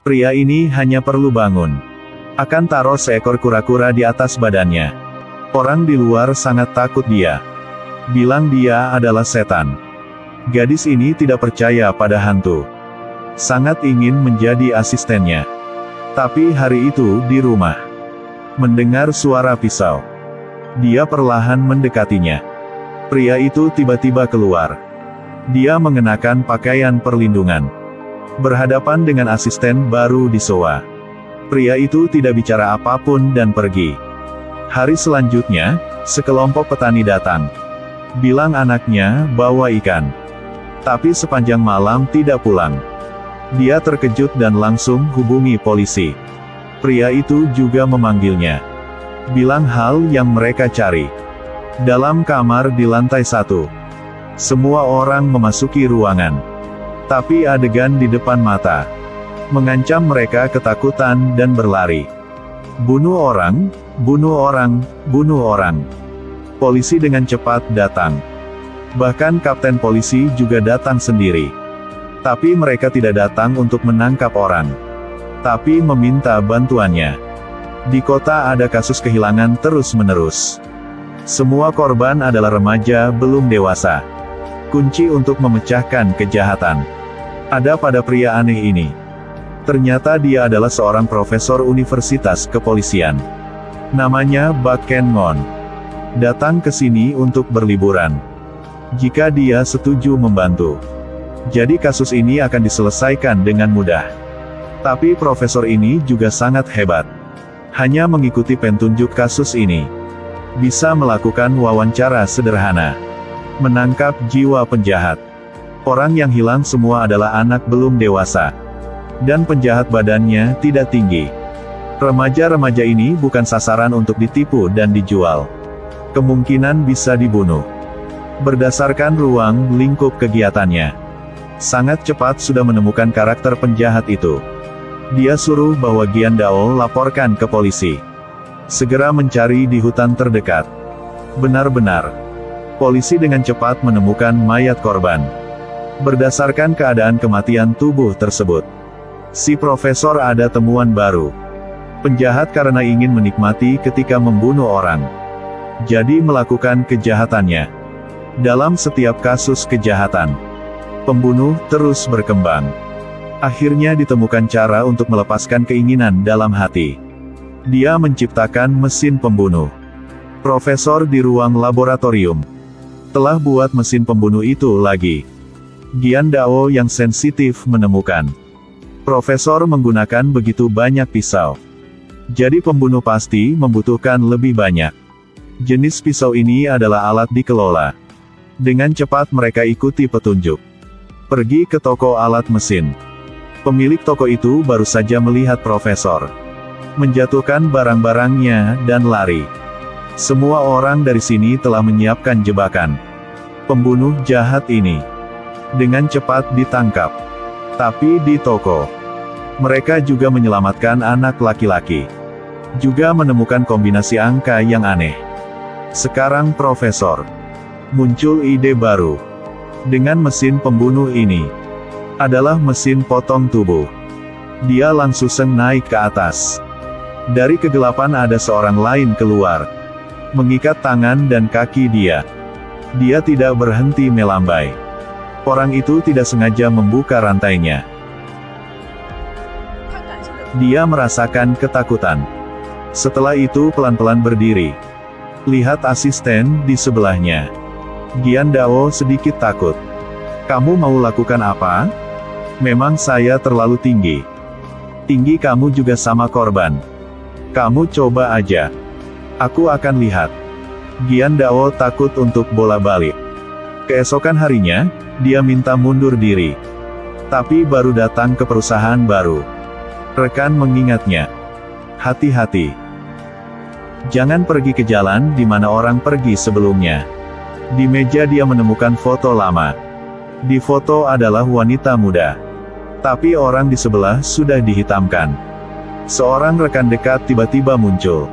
Pria ini hanya perlu bangun. Akan taruh seekor kura-kura di atas badannya. Orang di luar sangat takut dia. Bilang dia adalah setan. Gadis ini tidak percaya pada hantu. Sangat ingin menjadi asistennya. Tapi hari itu di rumah, mendengar suara pisau. Dia perlahan mendekatinya. Pria itu tiba-tiba keluar. Dia mengenakan pakaian perlindungan. Berhadapan dengan asisten baru di SOA. Pria itu tidak bicara apapun dan pergi. Hari selanjutnya, sekelompok petani datang. Bilang anaknya bawa ikan. Tapi sepanjang malam tidak pulang. Dia terkejut dan langsung hubungi polisi. Pria itu juga memanggilnya. Bilang hal yang mereka cari. Dalam kamar di lantai 1. Semua orang memasuki ruangan. Tapi adegan di depan mata mengancam mereka ketakutan dan berlari. Bunuh orang, bunuh orang, bunuh orang. Polisi dengan cepat datang. Bahkan kapten polisi juga datang sendiri. Tapi mereka tidak datang untuk menangkap orang. Tapi meminta bantuannya. Di kota ada kasus kehilangan terus-menerus. Semua korban adalah remaja belum dewasa. Kunci untuk memecahkan kejahatan ada pada pria aneh ini. Ternyata dia adalah seorang profesor universitas kepolisian. Namanya Bak Ken Ngon. Datang ke sini untuk berliburan. Jika dia setuju membantu, jadi kasus ini akan diselesaikan dengan mudah. Tapi profesor ini juga sangat hebat. Hanya mengikuti petunjuk kasus ini, bisa melakukan wawancara sederhana. Menangkap jiwa penjahat. Orang yang hilang semua adalah anak belum dewasa. Dan penjahat badannya tidak tinggi. Remaja-remaja ini bukan sasaran untuk ditipu dan dijual. Kemungkinan bisa dibunuh. Berdasarkan ruang lingkup kegiatannya, sangat cepat sudah menemukan karakter penjahat itu. Dia suruh bahwa Gian Dao laporkan ke polisi. Segera mencari di hutan terdekat. Benar-benar. Polisi dengan cepat menemukan mayat korban. Berdasarkan keadaan kematian tubuh tersebut, si profesor ada temuan baru. Penjahat karena ingin menikmati ketika membunuh orang, jadi melakukan kejahatannya. Dalam setiap kasus kejahatan, pembunuh terus berkembang. Akhirnya ditemukan cara untuk melepaskan keinginan dalam hati. Dia menciptakan mesin pembunuh. Profesor di ruang laboratorium telah buat mesin pembunuh itu lagi. Gian Dao yang sensitif menemukan. Profesor menggunakan begitu banyak pisau. Jadi pembunuh pasti membutuhkan lebih banyak. Jenis pisau ini adalah alat dikelola. Dengan cepat mereka ikuti petunjuk. Pergi ke toko alat mesin. Pemilik toko itu baru saja melihat profesor menjatuhkan barang-barangnya dan lari. Semua orang dari sini telah menyiapkan jebakan. Pembunuh jahat ini dengan cepat ditangkap. Tapi di toko, mereka juga menyelamatkan anak laki-laki. Juga menemukan kombinasi angka yang aneh. Sekarang profesor muncul ide baru. Dengan mesin pembunuh ini adalah mesin potong tubuh. Dia langsung naik ke atas. Dari kegelapan ada seorang lain keluar, mengikat tangan dan kaki dia. Dia tidak berhenti melambai. Orang itu tidak sengaja membuka rantainya. Dia merasakan ketakutan. Setelah itu pelan-pelan berdiri. Lihat asisten di sebelahnya. Gian Dao sedikit takut. Kamu mau lakukan apa? Memang saya terlalu tinggi. Tinggi kamu juga sama korban. Kamu coba aja. Aku akan lihat. Gian Dao takut untuk bola balik. Keesokan harinya, dia minta mundur diri. Tapi baru datang ke perusahaan baru. Rekan mengingatnya. Hati-hati. Jangan pergi ke jalan di mana orang pergi sebelumnya. Di meja dia menemukan foto lama. Di foto adalah wanita muda. Tapi orang di sebelah sudah dihitamkan. Seorang rekan dekat tiba-tiba muncul.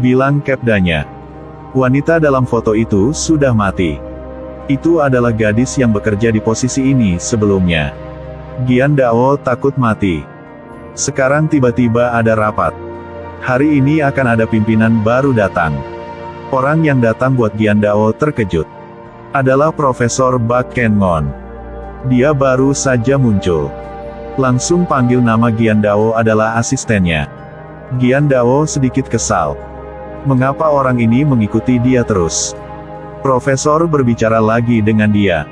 Bilang Kepdanya. Wanita dalam foto itu sudah mati. Itu adalah gadis yang bekerja di posisi ini sebelumnya. Gian Dao takut mati. Sekarang tiba-tiba ada rapat. Hari ini akan ada pimpinan baru datang. Orang yang datang buat Gian Dao terkejut. Adalah Profesor Bak Ken Ngon. Dia baru saja muncul. Langsung panggil nama Gian Dao adalah asistennya. Gian Dao sedikit kesal. Mengapa orang ini mengikuti dia terus? Profesor berbicara lagi dengan dia.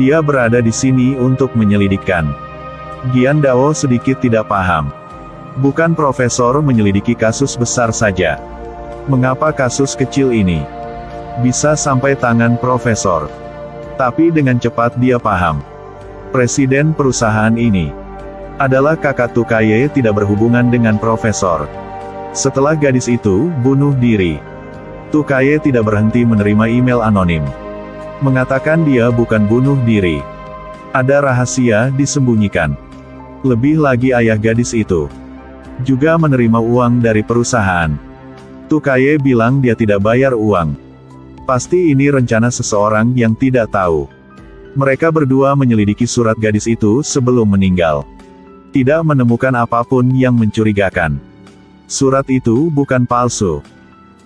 Dia berada di sini untuk menyelidikkan. Gian Dao sedikit tidak paham. Bukan profesor menyelidiki kasus besar saja. Mengapa kasus kecil ini bisa sampai tangan profesor? Tapi dengan cepat dia paham. Presiden perusahaan ini adalah kakak Tukaye, tidak berhubungan dengan profesor. Setelah gadis itu bunuh diri, Tukaye tidak berhenti menerima email anonim. Mengatakan dia bukan bunuh diri. Ada rahasia disembunyikan. Lebih lagi ayah gadis itu juga menerima uang dari perusahaan. Tukaye bilang dia tidak bayar uang. Pasti ini rencana seseorang yang tidak tahu. Mereka berdua menyelidiki surat gadis itu sebelum meninggal. Tidak menemukan apapun yang mencurigakan. Surat itu bukan palsu.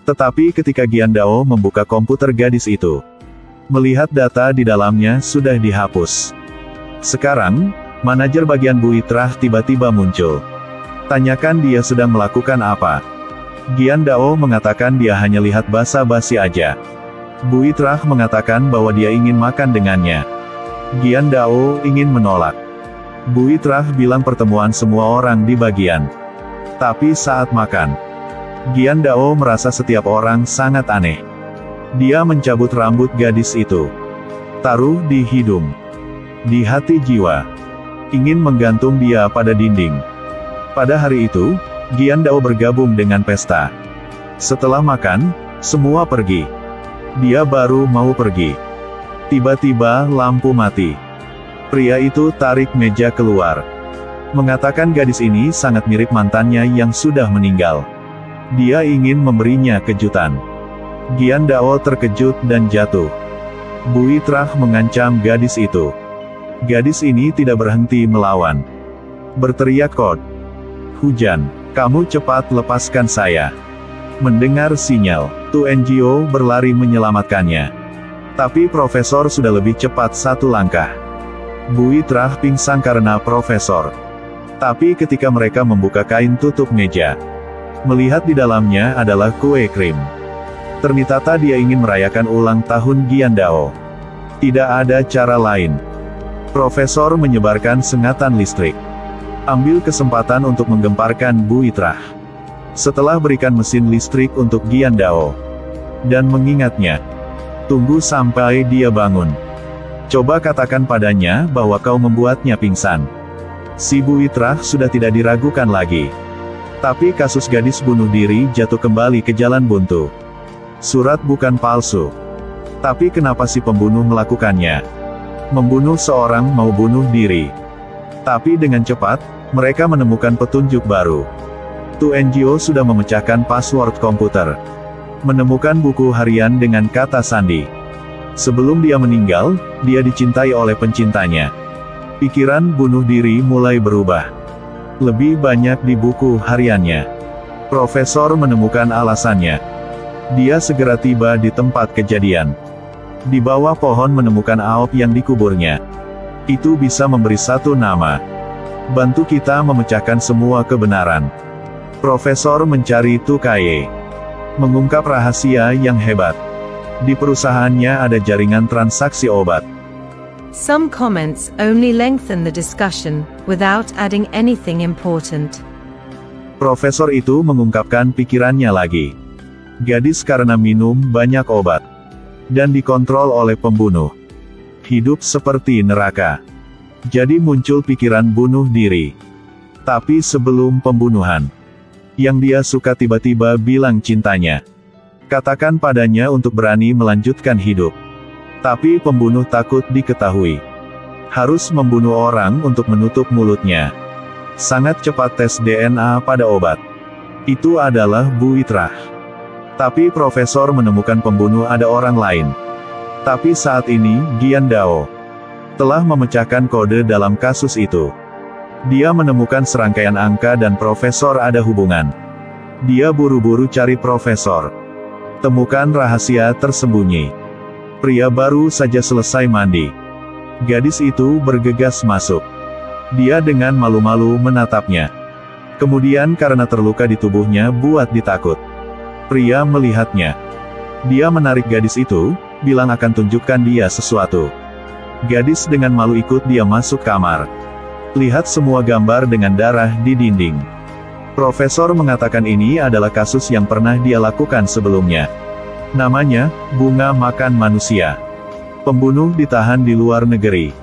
Tetapi ketika Gian Dao membuka komputer gadis itu, melihat data di dalamnya sudah dihapus. Sekarang, manajer bagian Buitrah tiba-tiba muncul. Tanyakan dia sedang melakukan apa. Gian Dao mengatakan dia hanya lihat basa-basi aja. Buitrah mengatakan bahwa dia ingin makan dengannya. Gian Dao ingin menolak. Buitrah bilang pertemuan semua orang di bagian. Tapi saat makan, Gian Dao merasa setiap orang sangat aneh. Dia mencabut rambut gadis itu, taruh di hidung, di hati jiwa, ingin menggantung dia pada dinding. Pada hari itu, Gian Dao bergabung dengan pesta. Setelah makan, semua pergi. Dia baru mau pergi. Tiba-tiba lampu mati. Pria itu tarik meja keluar. Mengatakan gadis ini sangat mirip mantannya yang sudah meninggal. Dia ingin memberinya kejutan. Gian Dao terkejut dan jatuh. Buitrah mengancam gadis itu. Gadis ini tidak berhenti melawan. Berteriak kod. Hujan, kamu cepat lepaskan saya. Mendengar sinyal, Tu NGO berlari menyelamatkannya. Tapi profesor sudah lebih cepat satu langkah. Buitrah pingsan karena profesor. Tapi ketika mereka membuka kain tutup meja, melihat di dalamnya adalah kue krim. Ternyata dia ingin merayakan ulang tahun Gian Dao. Tidak ada cara lain. Profesor menyebarkan sengatan listrik. Ambil kesempatan untuk menggemparkan Buitrah. Setelah berikan mesin listrik untuk Gian Dao. Dan mengingatnya. Tunggu sampai dia bangun. Coba katakan padanya bahwa kau membuatnya pingsan. Si Buitrah sudah tidak diragukan lagi. Tapi kasus gadis bunuh diri jatuh kembali ke jalan buntu. Surat bukan palsu. Tapi kenapa si pembunuh melakukannya? Membunuh seorang mau bunuh diri. Tapi dengan cepat, mereka menemukan petunjuk baru. Tu NGO sudah memecahkan password komputer. Menemukan buku harian dengan kata sandi. Sebelum dia meninggal, dia dicintai oleh pencintanya. Pikiran bunuh diri mulai berubah. Lebih banyak di buku hariannya. Profesor menemukan alasannya. Dia segera tiba di tempat kejadian. Di bawah pohon menemukan Aop yang dikuburnya. Itu bisa memberi satu nama. Bantu kita memecahkan semua kebenaran. Profesor mencari Tukaye. Mengungkap rahasia yang hebat. Di perusahaannya ada jaringan transaksi obat. Some comments only lengthen the discussion, without adding anything important. Profesor itu mengungkapkan pikirannya lagi. Gadis karena minum banyak obat. Dan dikontrol oleh pembunuh. Hidup seperti neraka. Jadi muncul pikiran bunuh diri. Tapi sebelum pembunuhan, yang dia suka tiba-tiba bilang cintanya. Katakan padanya untuk berani melanjutkan hidup. Tapi pembunuh takut diketahui. Harus membunuh orang untuk menutup mulutnya. Sangat cepat tes DNA pada obat. Itu adalah Buitrah. Tapi profesor menemukan pembunuh ada orang lain. Tapi saat ini, Gian Dao telah memecahkan kode dalam kasus itu. Dia menemukan serangkaian angka dan profesor ada hubungan. Dia buru-buru cari profesor. Temukan rahasia tersembunyi. Pria baru saja selesai mandi. Gadis itu bergegas masuk. Dia dengan malu-malu menatapnya. Kemudian karena terluka di tubuhnya buat ditakut. Pria melihatnya. Dia menarik gadis itu, bilang akan tunjukkan dia sesuatu. Gadis dengan malu ikut dia masuk kamar. Lihat semua gambar dengan darah di dinding. Profesor mengatakan ini adalah kasus yang pernah dia lakukan sebelumnya. Namanya, bunga makan manusia. Pembunuh ditahan di luar negeri.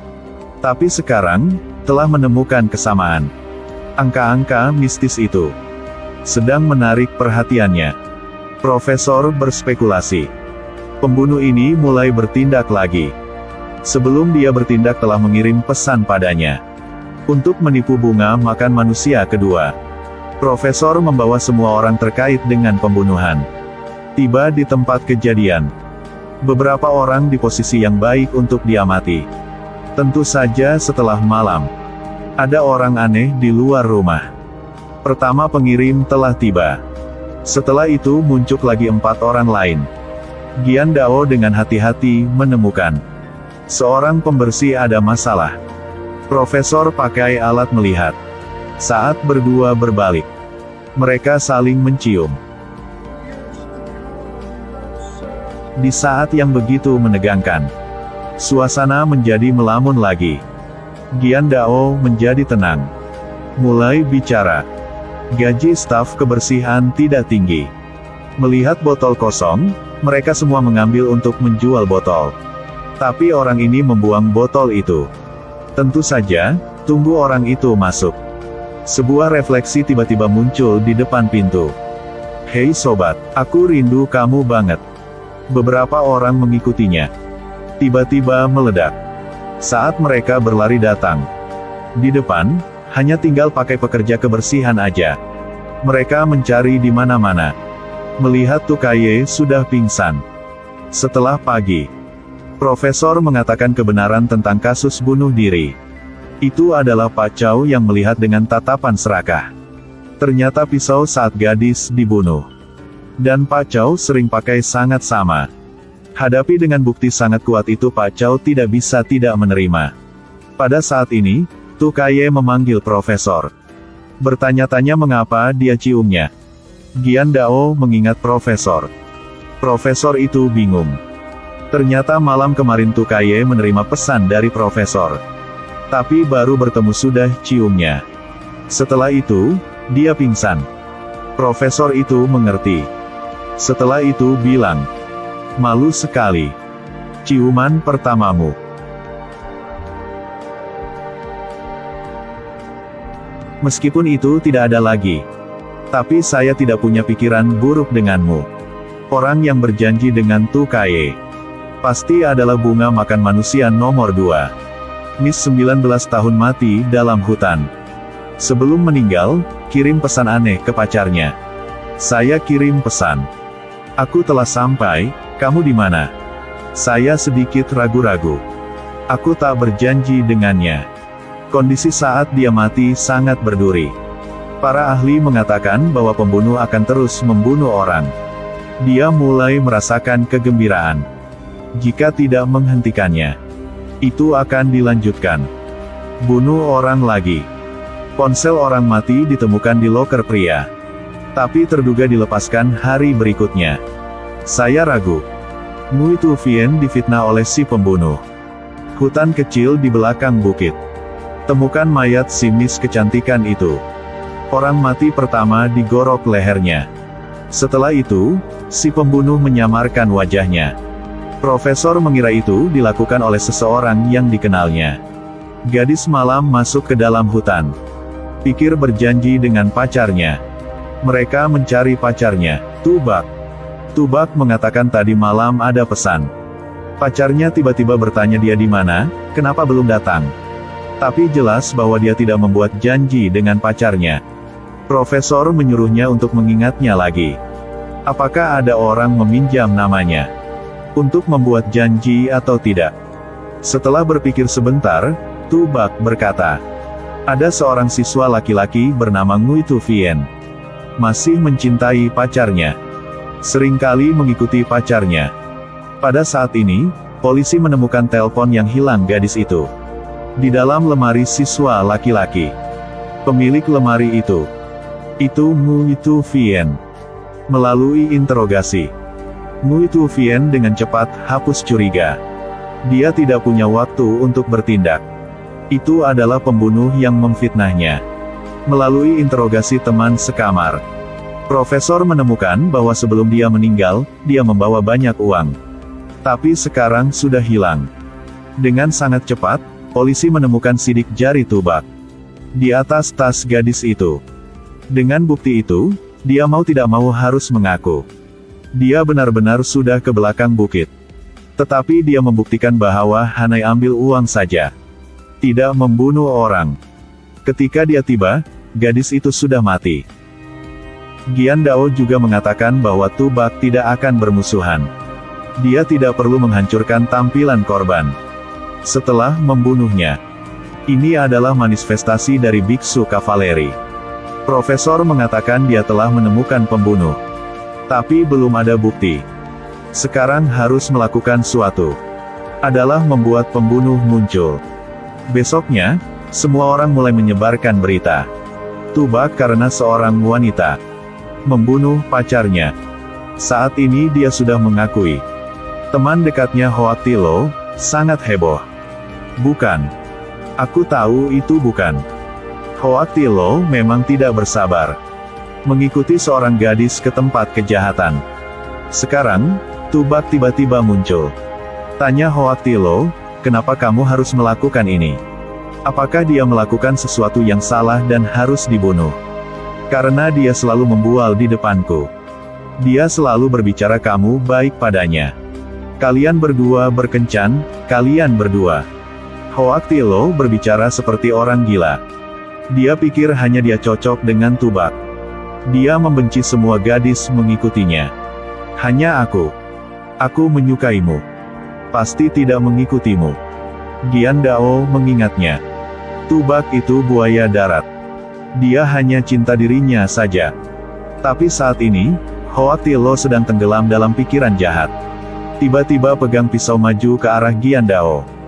Tapi sekarang, telah menemukan kesamaan. Angka-angka mistis itu sedang menarik perhatiannya. Profesor berspekulasi. Pembunuh ini mulai bertindak lagi. Sebelum dia bertindak telah mengirim pesan padanya. Untuk menipu bunga makan manusia kedua. Profesor membawa semua orang terkait dengan pembunuhan. Tiba di tempat kejadian. Beberapa orang di posisi yang baik untuk diamati. Tentu saja setelah malam. Ada orang aneh di luar rumah. Pertama pengirim telah tiba. Setelah itu muncul lagi 4 orang lain. Gian Dao dengan hati-hati menemukan. Seorang pembersih ada masalah. Profesor pakai alat melihat. Saat berdua berbalik. Mereka saling mencium. Di saat yang begitu menegangkan. Suasana menjadi melamun lagi. Gian Dao menjadi tenang. Mulai bicara. Gaji staf kebersihan tidak tinggi. Melihat botol kosong, mereka semua mengambil untuk menjual botol. Tapi orang ini membuang botol itu. Tentu saja, tunggu orang itu masuk. Sebuah refleksi tiba-tiba muncul di depan pintu. Hei sobat, aku rindu kamu banget. Beberapa orang mengikutinya. Tiba-tiba meledak. Saat mereka berlari datang. Di depan, hanya tinggal pakai pekerja kebersihan aja. Mereka mencari di mana-mana. Melihat Tukaye sudah pingsan. Setelah pagi. Profesor mengatakan kebenaran tentang kasus bunuh diri. Itu adalah Pak Chow yang melihat dengan tatapan serakah. Ternyata pisau saat gadis dibunuh. Dan Pak Chow sering pakai sangat sama. Hadapi dengan bukti sangat kuat itu Pak Chow tidak bisa tidak menerima. Pada saat ini, Tukaye memanggil Profesor. Bertanya-tanya mengapa dia ciumnya. Gian Dao mengingat Profesor. Profesor itu bingung. Ternyata malam kemarin Tukaye menerima pesan dari Profesor. Tapi baru bertemu sudah ciumnya. Setelah itu, dia pingsan. Profesor itu mengerti. Setelah itu bilang, malu sekali. Ciuman pertamamu. Meskipun itu tidak ada lagi. Tapi saya tidak punya pikiran buruk denganmu. Orang yang berjanji dengan Tukaye. Pasti adalah bunga makan manusia nomor 2. Miss 19 tahun mati dalam hutan. Sebelum meninggal, kirim pesan aneh ke pacarnya. Saya kirim pesan. Aku telah sampai, kamu di mana? Saya sedikit ragu-ragu. Aku tak berjanji dengannya. Kondisi saat dia mati sangat berduri. Para ahli mengatakan bahwa pembunuh akan terus membunuh orang. Dia mulai merasakan kegembiraan. Jika tidak menghentikannya, itu akan dilanjutkan. Bunuh orang lagi. Ponsel orang mati ditemukan di loker pria. Tapi terduga dilepaskan hari berikutnya. Saya ragu. Ngui Tufien difitnah oleh si pembunuh. Hutan kecil di belakang bukit. Temukan mayat si Miss kecantikan itu. Orang mati pertama digorok lehernya. Setelah itu, si pembunuh menyamarkan wajahnya. Profesor mengira itu dilakukan oleh seseorang yang dikenalnya. Gadis malam masuk ke dalam hutan. Pikir berjanji dengan pacarnya. Mereka mencari pacarnya, Tubak. Tubak mengatakan tadi malam ada pesan. Pacarnya tiba-tiba bertanya dia di mana, kenapa belum datang. Tapi jelas bahwa dia tidak membuat janji dengan pacarnya. Profesor menyuruhnya untuk mengingatnya lagi. Apakah ada orang meminjam namanya? Untuk membuat janji atau tidak? Setelah berpikir sebentar, Tubak berkata, Ada seorang siswa laki-laki bernama Ngui Tu Vien. Masih mencintai pacarnya. Seringkali mengikuti pacarnya. Pada saat ini, polisi menemukan telepon yang hilang gadis itu. Di dalam lemari siswa laki-laki. Pemilik lemari itu Ngui Tu Vien. Melalui interogasi, Ngui Tu Vien dengan cepat hapus curiga. Dia tidak punya waktu untuk bertindak. Itu adalah pembunuh yang memfitnahnya. Melalui interogasi teman sekamar, Profesor menemukan bahwa sebelum dia meninggal, dia membawa banyak uang. Tapi sekarang sudah hilang. Dengan sangat cepat, polisi menemukan sidik jari Tubac di atas tas gadis itu. Dengan bukti itu, dia mau tidak mau harus mengaku. Dia benar-benar sudah ke belakang bukit. Tetapi dia membuktikan bahwa hanya ambil uang saja. Tidak membunuh orang. Ketika dia tiba, gadis itu sudah mati. Gian Dao juga mengatakan bahwa Tubac tidak akan bermusuhan. Dia tidak perlu menghancurkan tampilan korban setelah membunuhnya. Ini adalah manifestasi dari biksu kavaleri. Profesor mengatakan dia telah menemukan pembunuh. Tapi belum ada bukti. Sekarang harus melakukan suatu. Adalah membuat pembunuh muncul. Besoknya, semua orang mulai menyebarkan berita. Tubac karena seorang wanita membunuh pacarnya. Saat ini dia sudah mengakui. Teman dekatnya Hoak Tilo sangat heboh. Bukan. Aku tahu itu bukan. Hoak Tilo memang tidak bersabar. Mengikuti seorang gadis ke tempat kejahatan. Sekarang, Tubac tiba-tiba muncul. Tanya Hoak Tilo, kenapa kamu harus melakukan ini? Apakah dia melakukan sesuatu yang salah dan harus dibunuh? Karena dia selalu membual di depanku. Dia selalu berbicara kamu baik padanya. Kalian berdua berkencan, kalian berdua. Hoak Tilo berbicara seperti orang gila. Dia pikir hanya dia cocok dengan Tubac. Dia membenci semua gadis mengikutinya. Hanya aku. Aku menyukaimu. Pasti tidak mengikutimu. Gian Dao mengingatnya. Tubac itu buaya darat. Dia hanya cinta dirinya saja. Tapi saat ini, Hoak Tilo sedang tenggelam dalam pikiran jahat. Tiba-tiba pegang pisau maju ke arah Gian Dao.